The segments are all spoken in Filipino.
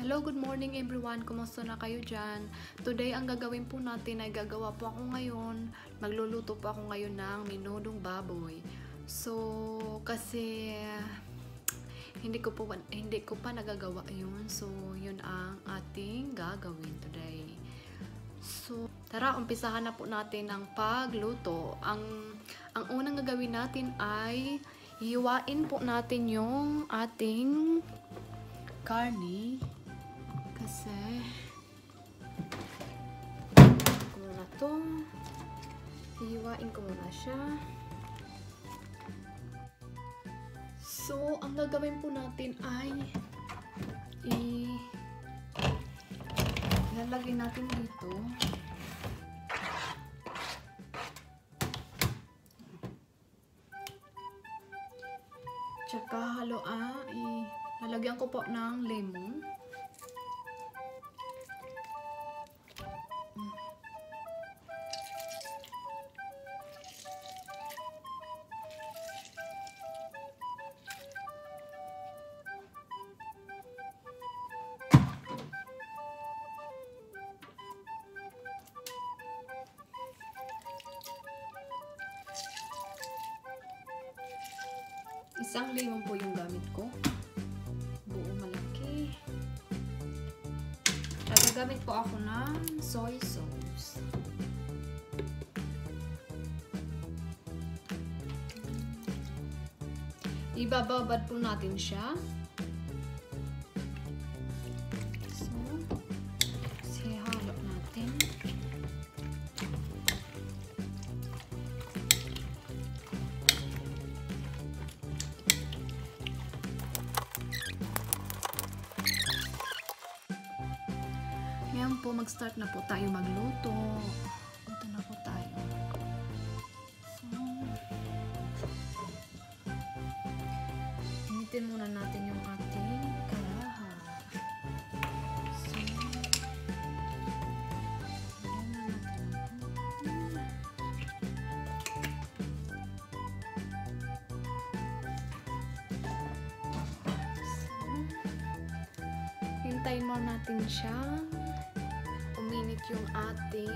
Hello, good morning everyone. Kumusta na kayo dyan? Today, ang gagawin po natin ay gagawa po ako ngayon. Magluluto po ako ngayon ng minudong baboy. So, kasi hindi ko pa nagagawa yun. So, yun ang ating gagawin today. So, tara, umpisahan na po natin ang pagluto. Ang unang gagawin natin ay hiwain po natin yung ating karne. Kasi ko muna to. Hihiwain ko muna siya. So, ang gagawin po natin ay ilalagay natin dito. Tsaka lalagyan ko po ng lemon. Isang lemon po yung gamit ko. Buo malaki. Gagamit po ako ng soy sauce. Ibababad po natin siya. So, halo natin. Ngayon po, mag-start na po tayo magluto. Ito na po tayo. So, initin muna natin yung ating karaha. So, hintayin mo natin siyang uminit yung ating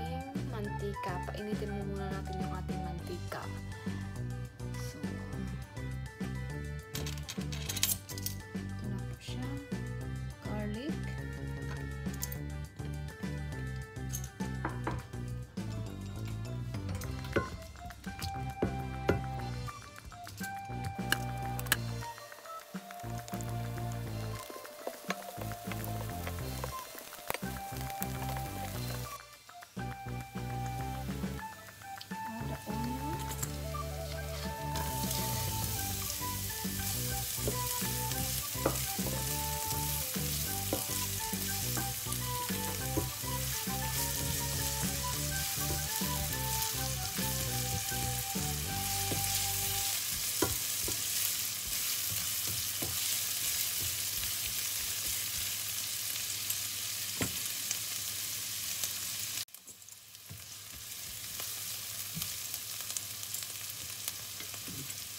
mantika. Painitin mo muna natin yung ating mantika. So, ito na po siya. Garlic.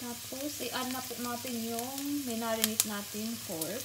Tapos, i-add na po natin yung minarinate natin pork.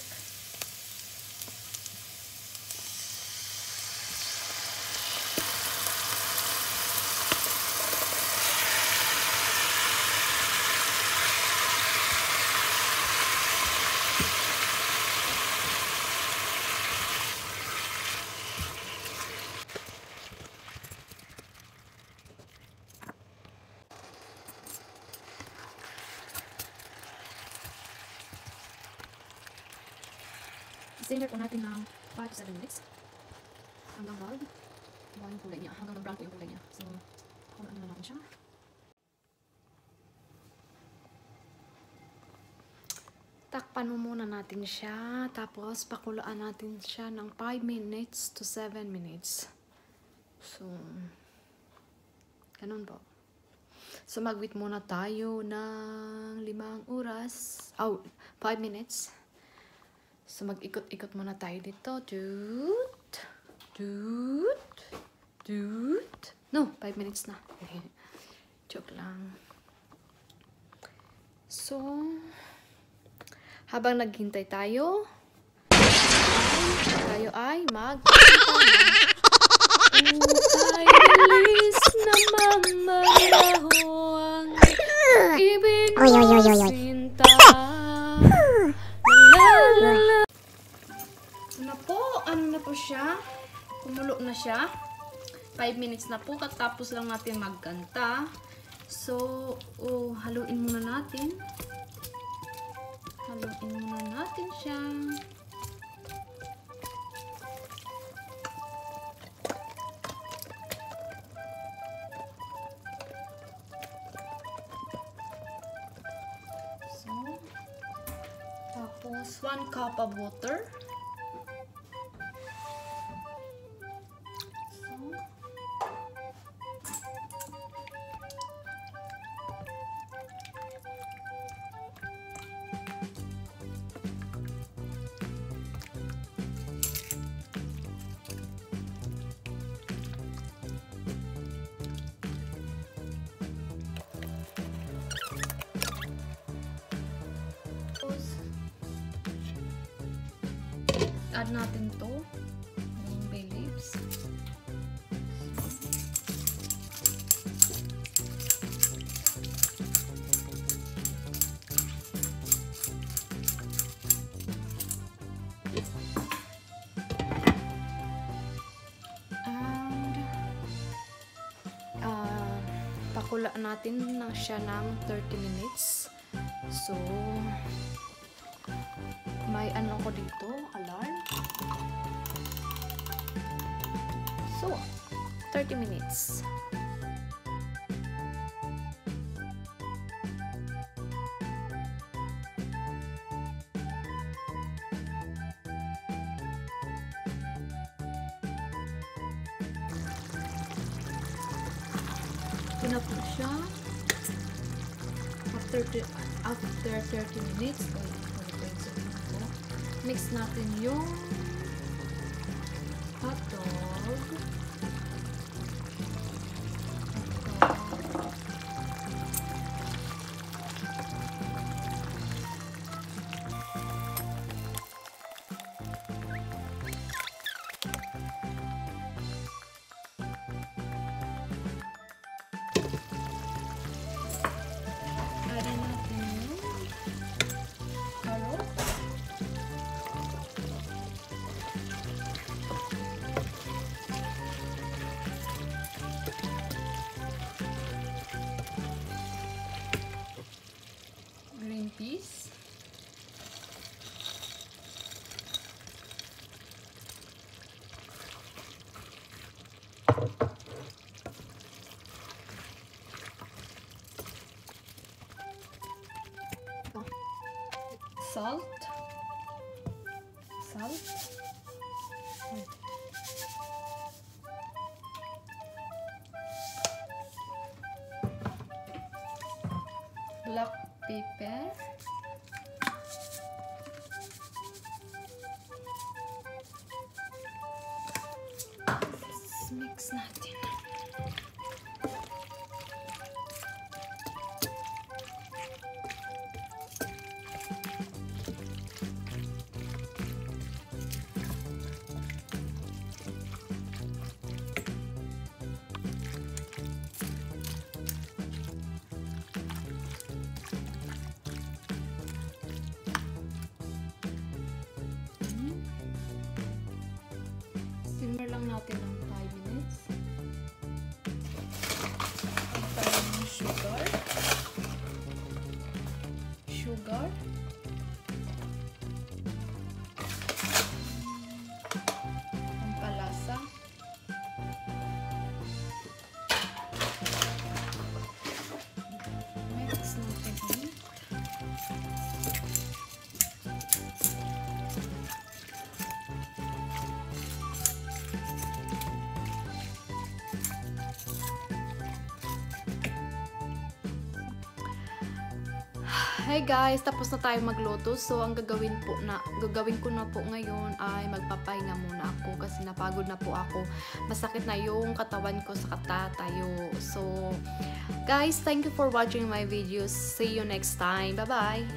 Simmer po natin ng 5 to 7 minutes. Hanggang yung kulay niya. Hanggang mag-brown po yung kulay niya. So, kulaan na natin siya. Takpan mo muna natin siya. Tapos, pakulaan natin siya ng 5 minutes to 7 minutes. So, ganun po. So, mag-wait muna tayo ng 5 oras. 5 minutes. So, mag-ikot-ikot muna tayo dito. No, 5 minutes na. Joke lang. So, habang naghintay tayo, tayo ay magkakita na. Ukay bilis na mamalaho ang ibig mo sinta. Lalala. Ano na po siya? Kumulo na siya. 5 minutes na po. Katapos lang natin magkanta. So, haluin muna natin. Haluin muna natin siya. So, tapos 1 cup of water. Add natin to, yung bay leaves. And pakula natin na siya ng 30 minutes. So, may ano ko dito, alarm. So, 30 minutes. Pinapos siya. After 30 minutes, mix natin yung hotdog. Add natin yung carrot. Green peas. Salt. Black pepper. Mix natin. Simmer lang natin ng 5 minutes. Ang sugar. Ang palasa. Mix natin. Hey guys, tapos na tayo magluto. So, ang gagawin ko na po ngayon ay magpapahinga muna ako kasi napagod na po ako. Masakit na yung katawan ko sa katatayo. So, guys, thank you for watching my videos. See you next time. Bye-bye!